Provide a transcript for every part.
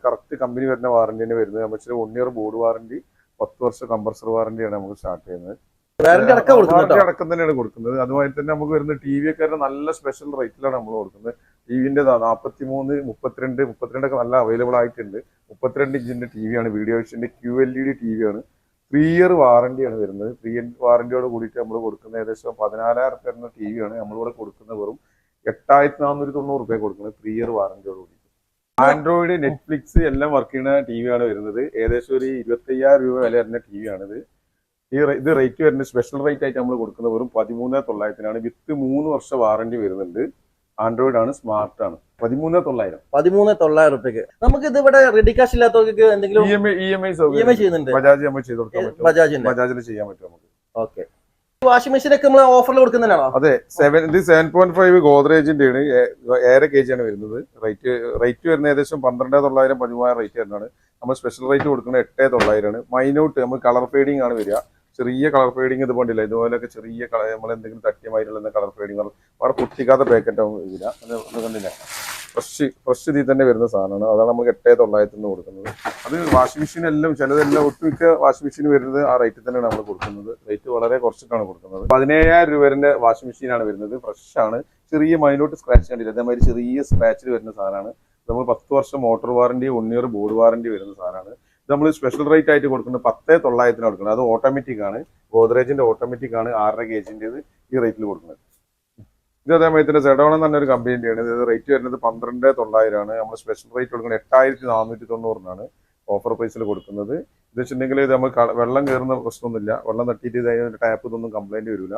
Correct company വരുന്ന warranty തന്നെ വരുന്നത്. നമുക്ക് 1 ഇയർ ബോർഡ് വാറന്റി, 10 വർഷം കംപ്രസർ വാറന്റിയാണ് നമുക്ക് സ്റ്റാർട്ട് ചെയ്യുന്നത്. വാറന്റി അടക്കം തന്നെയാണ് കൊടുക്കുന്നത്. അതുമായി തന്നെ നമുക്ക് വരുന്ന ടി വി ഒക്കെ നല്ല സ്പെഷ്യൽ റേറ്റിലാണ് നമ്മൾ കൊടുക്കുന്നത്. ടിവിന്റെ 43, 32 ഒക്കെ നല്ല അവൈലബിൾ ആയിട്ടുണ്ട്. 32 ഇഞ്ചിന്റെ ടി വി ആണ്, വീഡിയോ വിഷന്റെ QLED ടി വി ആണ്. 3 ഇയർ വാറന്റിയാണ് വരുന്നത്. 3 ഇയർ വാറന്റിയോട് കൂടിയിട്ട് നമ്മൾ കൊടുക്കുന്നത് ഏകദേശം 14,000 വരുന്ന ടി വി ആണ് നമ്മളിവിടെ കൊടുക്കുന്നത് വെറും 8,490 കൊടുക്കുന്നത് 3 ഇയർ വാറന്റിയോട് കൂടി. ആൻഡ്രോയിഡ്, നെറ്റ്ഫ്ലിക്സ് എല്ലാം വർക്ക് ചെയ്യുന്ന ടി വി ആണ് വരുന്നത്. ഏകദേശം ഒരു 25,000 രൂപ വില വരുന്ന ടി വി ആണിത്. ഇത് റേറ്റ് വരുന്നത് സ്പെഷ്യൽ റേറ്റ് ആയിട്ട് നമ്മൾ കൊടുക്കുന്നത് വെറും 13,900 വിത്ത് 3 വർഷം വാറന്റി വരുന്നുണ്ട്. ആൻഡ്രോയിഡ് ആണ്, സ്മാർട്ട് ആണ്. 13,900 രൂപയ്ക്ക് നമുക്ക് ഇത് ഇവിടെ റെഡി കാശ് ഇല്ലാത്തവർക്ക് എന്തെങ്കിലും EMI ചെയ്യുന്നുണ്ട്. ബജാജ് നമ്മൾ ചെയ്ത് കൊടുക്കാൻ പറ്റും. ബജാജിൽ ചെയ്യാൻ പറ്റും നമുക്ക്. ഓക്കെ. വാഷിംഗ് മെഷീൻ ഒക്കെ നമ്മൾ ഓഫറിൽ കൊടുക്കുന്നതാണോ? അതെ, 7.5 ഗോദ്രേജിന്റെ ആണ്, 1.5 kg ആണ് വരുന്നത്. റേറ്റ് വരുന്നത് ഏകദേശം 12,900 13,000 റേറ്റ് വരുന്നതാണ്. നമ്മൾ സ്പെഷ്യൽ റേറ്റ് കൊടുക്കുന്നത് 8,900 ആണ്. മൈന്യൂട്ട് നമ്മൾ കളർ ഫെയ്ഡിങ് ആണ് വരിക. ചെറിയ കളർ ഫെയ്ഡിങ് ഇത് പോണ്ടില്ല, ഇതുപോലെയൊക്കെ ചെറിയ നമ്മൾ എന്തെങ്കിലും തട്ടിയമായിട്ടുള്ള കളർ ഫെയ്ഡിങ് അവിടെ പൊട്ടിക്കാത്ത പാക്കറ്റ് ആവും ഇതില്ല. അത് കണ്ടില്ല, ഫ്രഷ് ഇതിൽ തന്നെ വരുന്ന സാധനമാണ്. അതാണ് നമുക്ക് 8,900 കൊടുക്കുന്നത്. അത് വാഷിംഗ് മെഷീൻ എല്ലാം ചിലതെല്ലാം ഒട്ടുമിക്ക വാഷിംഗ് മെഷീൻ വരുന്നത് ആ റേറ്റിൽ തന്നെയാണ് നമ്മൾ കൊടുക്കുന്നത്. റേറ്റ് വളരെ കുറച്ചിട്ടാണ് കൊടുക്കുന്നത്. 17,000 രൂപ വരെ വാഷിംഗ് മെഷീനാണ് വരുന്നത്. ഫ്രഷ് ആണ്, ചെറിയ മൈനോട്ട് സ്ക്രാച്ച് കണ്ടില്ല, അതേമാതിരി ചെറിയ സ്ക്രാച്ചിൽ വരുന്ന സാധനമാണ്. നമ്മൾ 10 വർഷം motor warranty, 1 year board warranty വരുന്ന സാധനമാണ്. ഇത് നമ്മൾ സ്പെഷ്യൽ റേറ്റ് ആയിട്ട് കൊടുക്കുന്നത് 10,900 കൊടുക്കുന്നത്. അത് ഓട്ടോമാറ്റിക് ആണ്, ഗോദ്രേജിന്റെ ഓട്ടോമാറ്റിക് ആണ്, 6.5 kg ഈ റേറ്റിൽ കൊടുക്കുന്നത്. ഇത് അതേമാതിരി തന്നെ സെഡോൺ എന്ന് പറഞ്ഞൊരു കമ്പനിന്റെ ആണ്. ഇത് റേറ്റ് വരുന്നത് 12,900 ആണ്. നമ്മൾ സ്പെഷ്യൽ റേറ്റ് കൊടുക്കുന്നത് 8,490 ഓഫർ പ്രൈസിൽ കൊടുക്കുന്നത്. ഇത് വെച്ചിട്ടുണ്ടെങ്കിൽ ഇത് നമുക്ക് വെള്ളം കയറുന്ന പ്രശ്നമൊന്നുമില്ല. വെള്ളം തട്ടിയിട്ട് ഇതായത് ടാപ്പ് ഇതൊന്നും കംപ്ലൈന്റ് വരില്ല.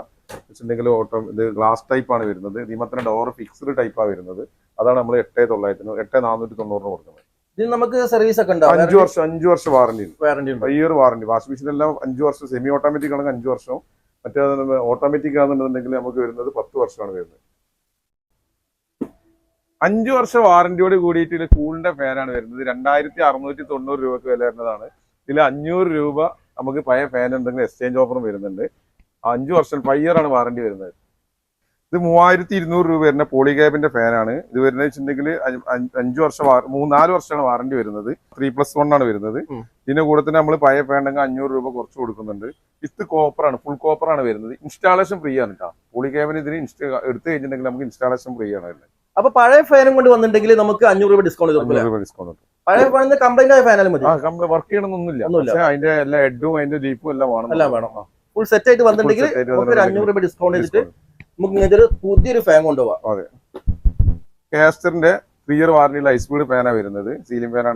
വെച്ചിട്ടുണ്ടെങ്കിൽ ഇത് ഗ്ലാസ് ടൈപ്പ് ആണ് വരുന്നത്. ഇതിമേ തന്നെ ഡോർ ഫിക്സ്ഡ് ടൈപ്പാണ് വരുന്നത്. അതാണ് നമ്മൾ 8,490 കൊടുക്കുന്നത്. ഇത് നമുക്ക് സർവീസ് ഒക്കെ 5 വർഷം വാറന്റി ഉണ്ട്. 5 ഇയർ വാറന്റി. വാഷിംഗ് മെഷീൻ എല്ലാം 5 വർഷം, സെമി ഓട്ടോമാറ്റിക് ആണെങ്കിൽ 5 വർഷം, മറ്റേ ഓട്ടോമാറ്റിക് ആണെന്നുണ്ടെങ്കിൽ നമുക്ക് വരുന്നത് 10 വർഷമാണ് വരുന്നത്. 5 വർഷം വാറന്റിയോട് കൂടിയിട്ട് കൂളിന്റെ ഫാനാണ് വരുന്നത്. 2,690 രൂപക്ക് വില വരുന്നതാണ്. ഇതിൽ 500 രൂപ നമുക്ക് പഴയ ഫാൻ ഉണ്ടെങ്കിൽ എക്സ്ചേഞ്ച് ഓഫറും വരുന്നുണ്ട്. 5 വർഷം 5 ഇയർ ആണ് വാറന്റി വരുന്നത്. ഇത് 3,200 രൂപ വരുന്ന പോളിക്യാബിന്റെ ഫാനാണ്. ഇത് വരുന്നത് വെച്ചിട്ടുണ്ടെങ്കിൽ 5 വർഷം 4 വർഷമാണ് വാറന്റി വരുന്നത്. 3+1 ആണ് വരുന്നത്. ഇതിന്റെ കൂടെ തന്നെ നമ്മൾ പഴയ ഫാൻ ഉണ്ടെങ്കിൽ 500 രൂപ കുറച്ച് കൊടുക്കുന്നുണ്ട്. വിത്ത് കോപ്പറാണ്, ഫുൾ കോപ്പറാണ് വരുന്നത്. ഇൻസ്റ്റാളേഷൻ ഫ്രീ ആണ് കേട്ടോ. പോളിക്യാബിന് ഇതിന് എടുത്തു കഴിഞ്ഞിട്ടുണ്ടെങ്കിൽ നമുക്ക് ഇൻസ്റ്റാളേഷൻ ഫ്രീ ആണ് വരുന്നത്. അപ്പൊ പഴയ ഫാനും കൊണ്ട് വന്നിട്ടുണ്ടെങ്കിൽ നമുക്ക് 500 രൂപ ഡിസ്കൗണ്ട്. പഴയ കംപ്ലൈന്റ് ആയ ഫാനാലും മതി, വർക്ക് ചെയ്യണമെന്നൊന്നുമില്ല. പക്ഷേ അതിന്റെ എല്ലാ ഹെഡും അതിന്റെ ലീഫും എല്ലാം വേണം. ഫുൾ സെറ്റ് ആയിട്ട് വന്നിട്ടുണ്ടെങ്കിൽ 500 രൂപ ഡിസ്കൗണ്ട് ചെയ്തിട്ട് നമുക്ക് ഇങ്ങനത്തെ പുതിയൊരു ഫാൻ കൊണ്ടുപോകാം. അതെ, കാസ്റ്ററിന്റെ 3 ഇയർ വാറന്റിയുള്ള ഹൈ സ്പീഡ് ഫാനാണ് വരുന്നത്. സീലിംഗ് ഫാനാണ്.